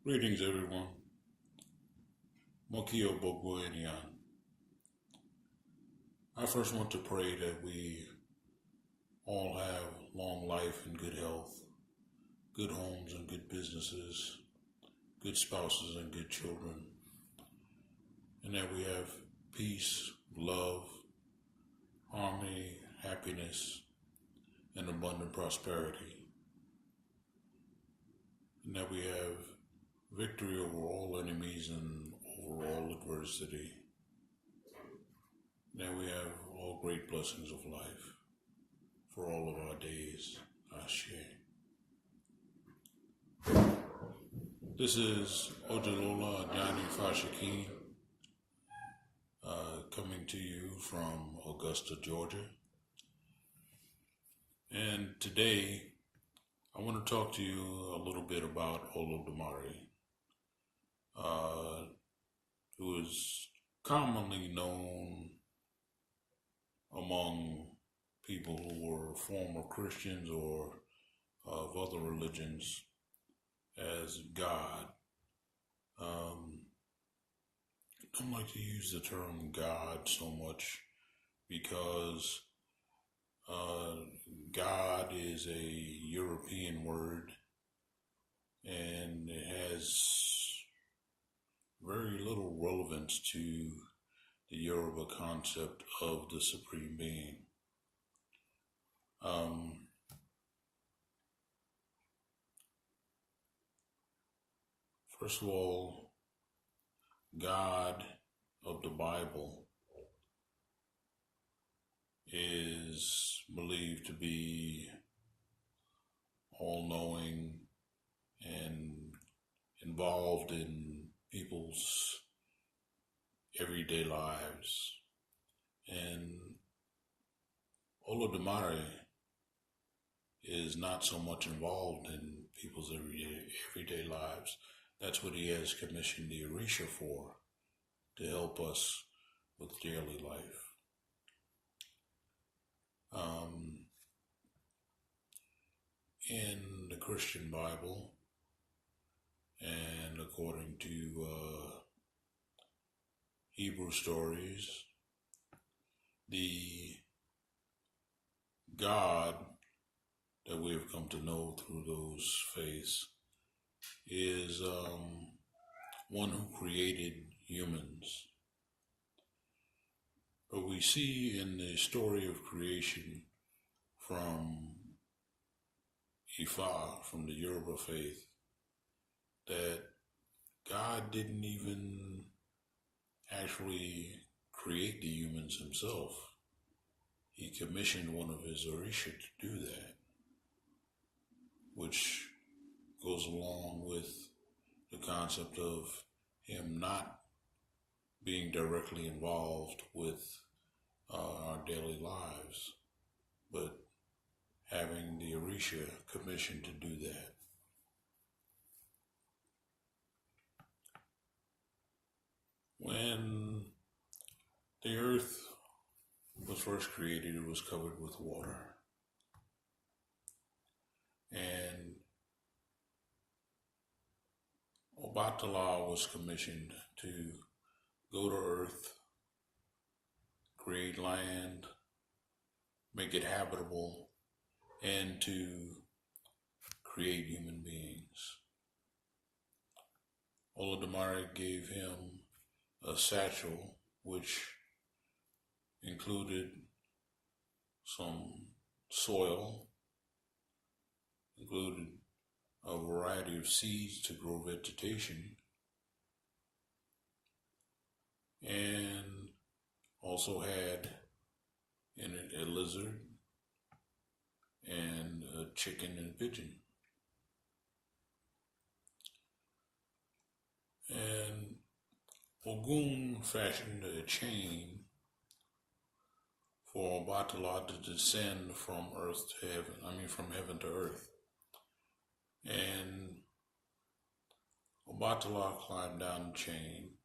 Greetings, everyone. Mokio Bogoenian. I first want to pray that we all have long life and good health, good homes and good businesses, good spouses and good children, and that we have peace, love, harmony, happiness, and abundant prosperity, and that we have victory over all enemies and over all adversity. That we have all great blessings of life for all of our days. Ashe. This is Ojalola Adani Fashaki coming to you from Augusta, Georgia. And today I want to talk to you a little bit about Olodumare, who is commonly known among people who were former Christians or of other religions as God. I don't like to use the term God so much because God is a European word and it has very little relevance to the Yoruba concept of the Supreme Being. First of all, God of the Bible is believed to be all-knowing and involved in people's everyday lives. And Olodumare is not so much involved in people's everyday lives. That's what he has commissioned the Orisha for, to help us with daily life. In the Christian Bible, and according to Hebrew stories, the God that we have come to know through those faiths is one who created humans. But we see in the story of creation from Ifa, from the Yoruba faith, that God didn't even actually create the humans himself. He commissioned one of his Orisha to do that, which goes along with the concept of him not being directly involved with our daily lives, but having the Orisha commissioned to do that. When the earth was first created, it was covered with water. And Obatala was commissioned to go to earth, create land, make it habitable, and to create human beings. Olodumare gave him a satchel which included some soil, included a variety of seeds to grow vegetation, and also had in it a lizard and a chicken and a pigeon. And Ogun fashioned a chain for Obatala to descend from earth to heaven, from heaven to earth. And Obatala climbed down the chain.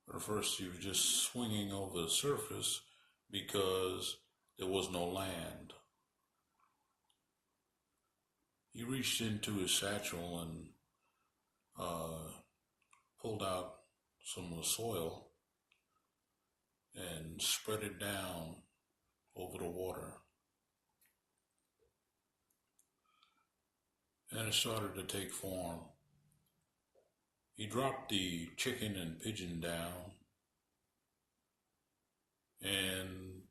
But at first he was just swinging over the surface because there was no land. He reached into his satchel and pulled out some of the soil and spread it down over the water. And it started to take form. He dropped the chicken and pigeon down and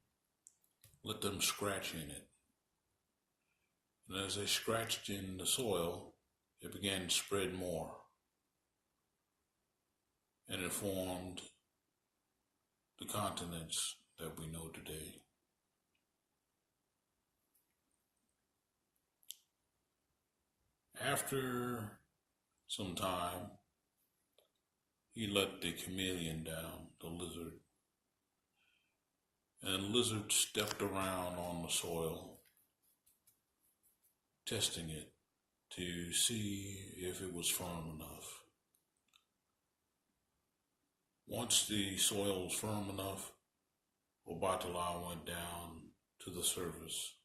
let them scratch in it. And as they scratched in the soil, it began to spread more. And it formed the continents that we know today. After some time, he let the chameleon down, the lizard. And the lizard stepped around on the soil, testing it to see if it was firm enough. Once the soil was firm enough, Obatala went down to the surface.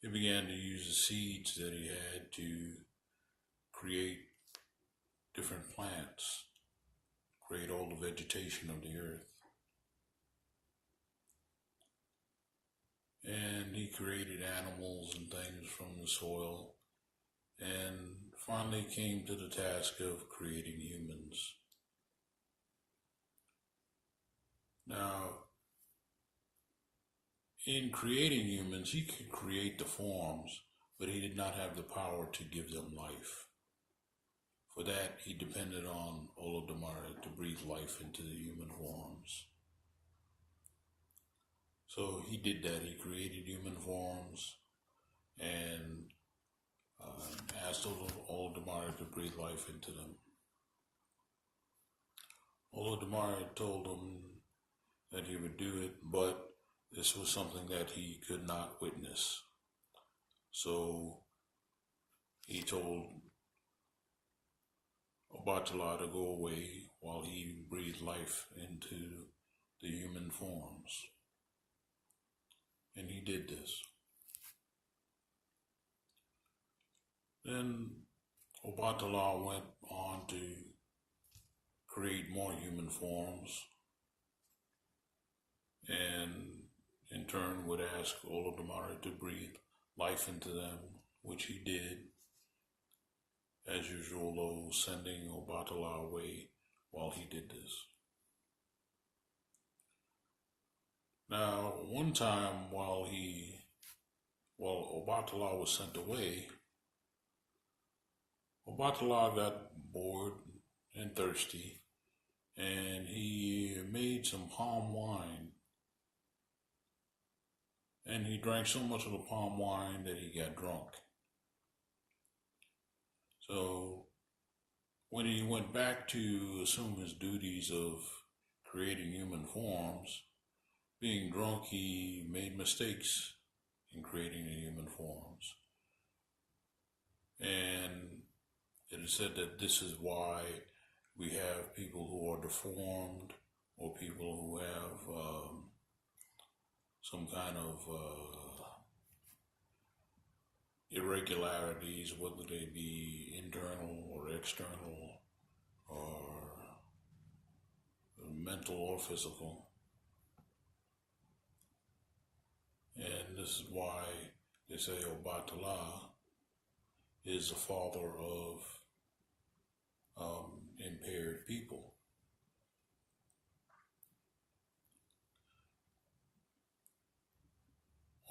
He began to use the seeds that he had to create different plants, create all the vegetation of the earth. And he created animals and things from the soil, and finally came to the task of creating humans. Now, in creating humans, he could create the forms, but he did not have the power to give them life. For that, he depended on Olodumare to breathe life into the human forms. So he did that. He created human forms and asked Olodumare to breathe life into them. Olodumare told him that he would do it, but this was something that he could not witness. So he told Obatala to go away while he breathed life into the human forms. And he did this. Then Obatala went on to create more human forms, and in turn would ask Olodumare to breathe life into them, which he did, as usual, though sending Obatala away while he did this. Now, one time while Obatala was sent away, Obatala got bored and thirsty, and he made some palm wine. And he drank so much of the palm wine that he got drunk. So when he went back to assume his duties of creating human forms, being drunk, he made mistakes in creating the human forms. And it is said that this is why we have people who are deformed, or people who have some kind of irregularities, whether they be internal or external, or mental or physical. And this is why they say Obatala is the father of impaired people.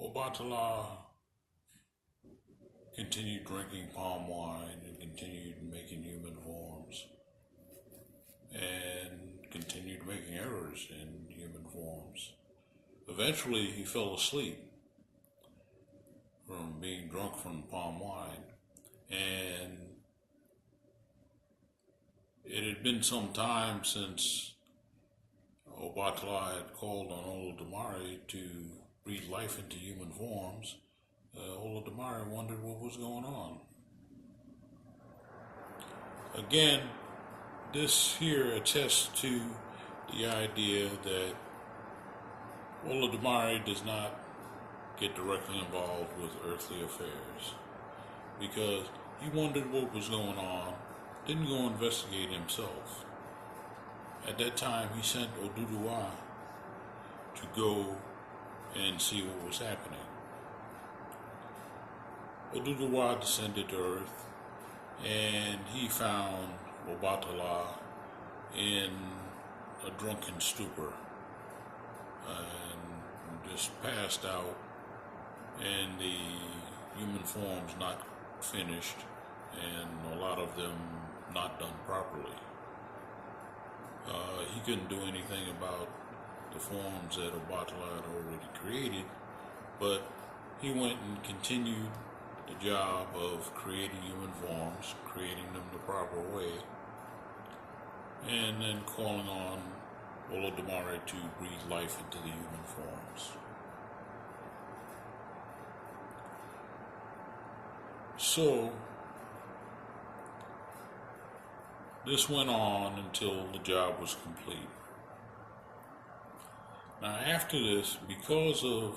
Obatala continued drinking palm wine and continued making human forms and continued making errors in human forms. Eventually, he fell asleep from being drunk from palm wine, and it had been some time since Obatala had called on Olodumare to breathe life into human forms. Olodumare wondered what was going on. Again, this here attests to the idea that Olodumare does not get directly involved with earthly affairs, because he wondered what was going on. didn't go investigate himself. At that time, he sent Olodumare to go and see what was happening. Olodumare descended to earth, and he found Obatala in a drunken stupor and just passed out, and the human form's not finished, and a lot of them not done properly. He couldn't do anything about the forms that Obatala had already created, but he went and continued the job of creating human forms, creating them the proper way, and then calling on Olodumare to breathe life into the human forms. So, this went on until the job was complete. Now, after this, because of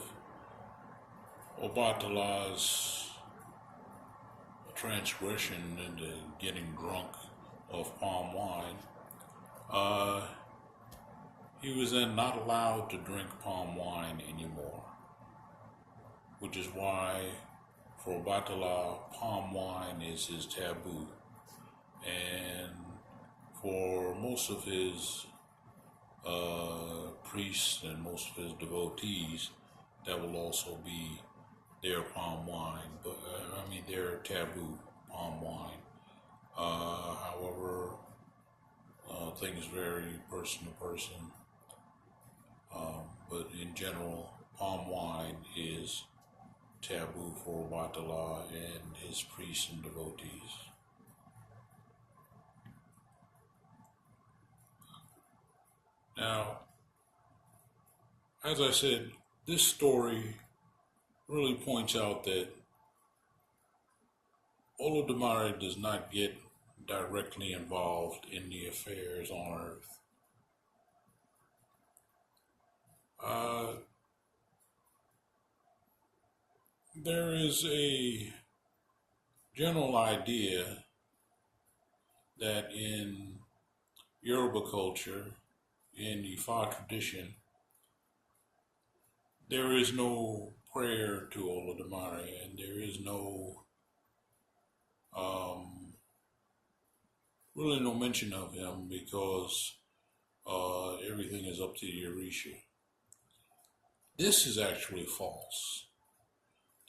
Obatala's transgression into getting drunk off palm wine, he was then not allowed to drink palm wine anymore, which is why for Obatala, palm wine is his taboo. And for most of his priests and most of his devotees, that will also be their palm wine, but their taboo palm wine. However, things vary person to person, but in general, palm wine is taboo for Obatala and his priests and devotees. Now, as I said, this story really points out that Olodumare does not get directly involved in the affairs on earth. There is a general idea that in Yoruba culture, in the Ifa tradition, there is no prayer to Olodumare, and there is really no mention of him because everything is up to the Orisha. This is actually false.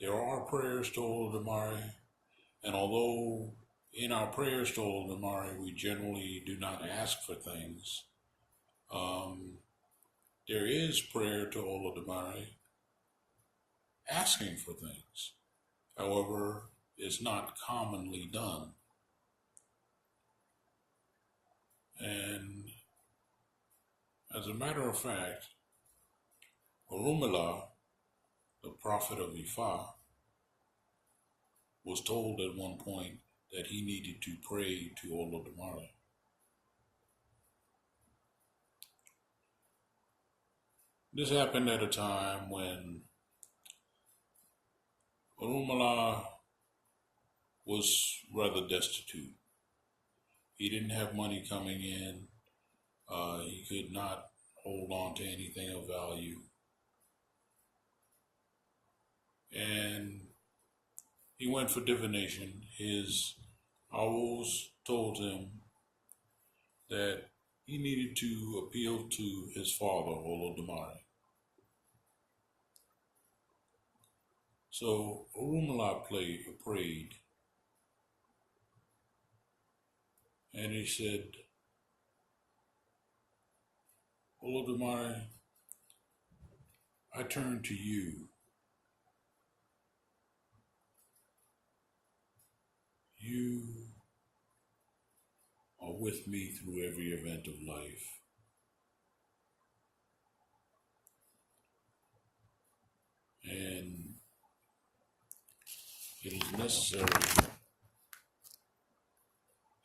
There are prayers to Olodumare, and although in our prayers to Olodumare we generally do not ask for things, there is prayer to Olodumare asking for things. However, it's not commonly done. And as a matter of fact, Olodumare, the prophet of Ifa, was told at one point that he needed to pray to Olodumare. This happened at a time when Olodumare was rather destitute. He didn't have money coming in. He could not hold on to anything of value. And he went for divination. His owls told him that he needed to appeal to his father, Olodumare. So Olodumare prayed, and he said, Olodumare, I turn to you. You are with me through every event of life. And it is necessary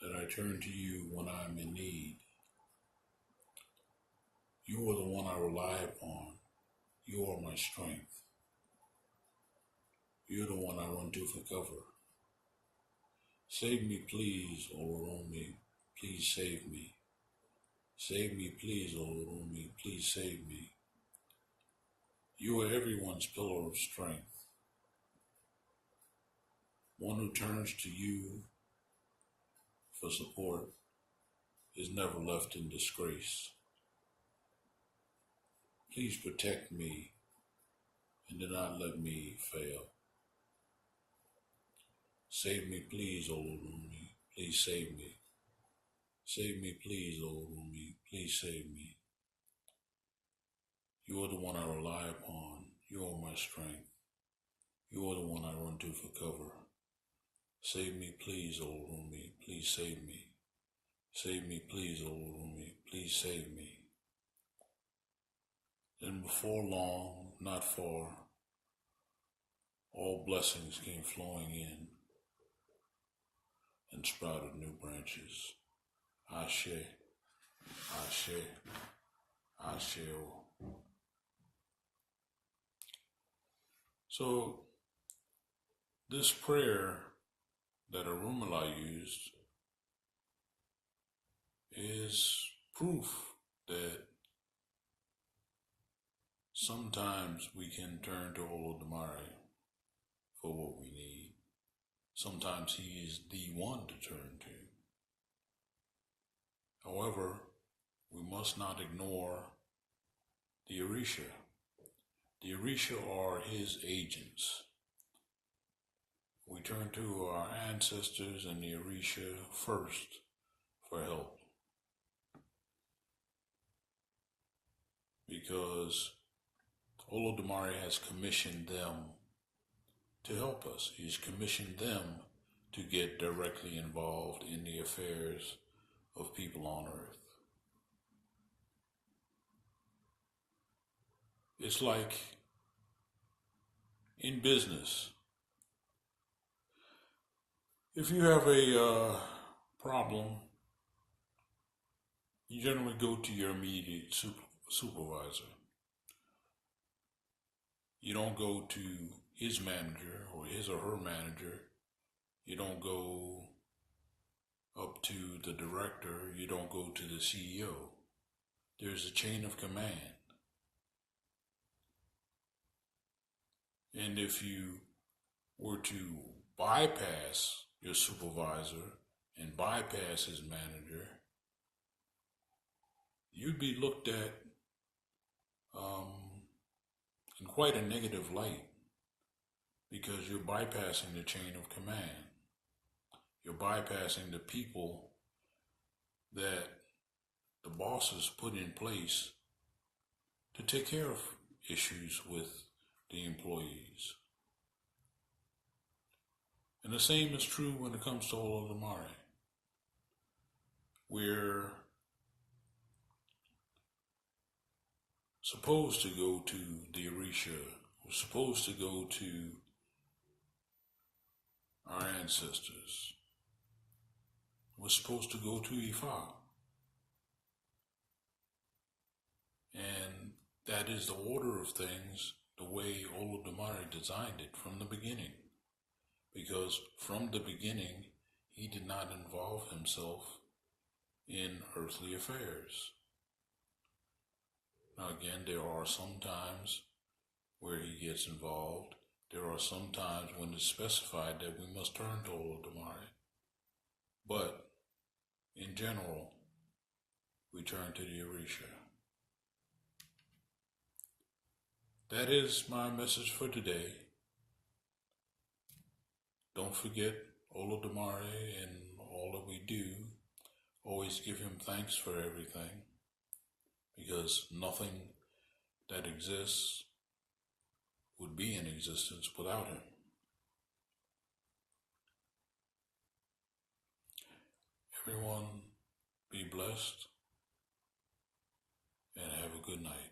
that I turn to you when I'm in need. You are the one I rely upon. You are my strength. You're the one I run to for cover. Save me, please, Olodumare. Please save me. Save me, please, Olodumare. Please save me. You are everyone's pillar of strength. One who turns to you for support is never left in disgrace. Please protect me and do not let me fail. Save me, please, Olodumare. Please save me. Save me, please, Olodumare. Please save me. You are the one I rely upon. You are my strength. You are the one I run to for cover. Save me, please, Olodumare. Please save me. Save me, please, Olodumare. Please save me. Then before long, not far, all blessings came flowing in and sprouted new branches. Ashe, Ashe, Ashe. So this prayer that Olodumare used is proof that sometimes we can turn to Olodumare for what we need. Sometimes he is the one to turn to. However, we must not ignore the Orisha. The Orisha are his agents. We turn to our ancestors and the Orisha first for help, because Olodumare has commissioned them to help us. He's commissioned them to get directly involved in the affairs of people on earth. It's like in business. If you have a problem, you generally go to your immediate supervisor. You don't go to his manager or his or her manager. You don't go up to the director. You don't go to the CEO. There's a chain of command. And if you were to bypass your supervisor and bypass his manager, you'd be looked at in quite a negative light, because you're bypassing the chain of command. You're bypassing the people that the bosses put in place to take care of issues with the employees. And the same is true when it comes to Olodumare. We're supposed to go to the Orisha. We're supposed to go to our ancestors. We're supposed to go to Ifa. And that is the order of things, the way Olodumare designed it from the beginning. Because from the beginning, he did not involve himself in earthly affairs. Now again, there are some times where he gets involved. There are some times when it's specified that we must turn to Olodumare. But in general, we turn to the Orisha. That is my message for today. Don't forget Olodumare and all that we do. Always give him thanks for everything, because nothing that exists would be in existence without him. Everyone be blessed and have a good night.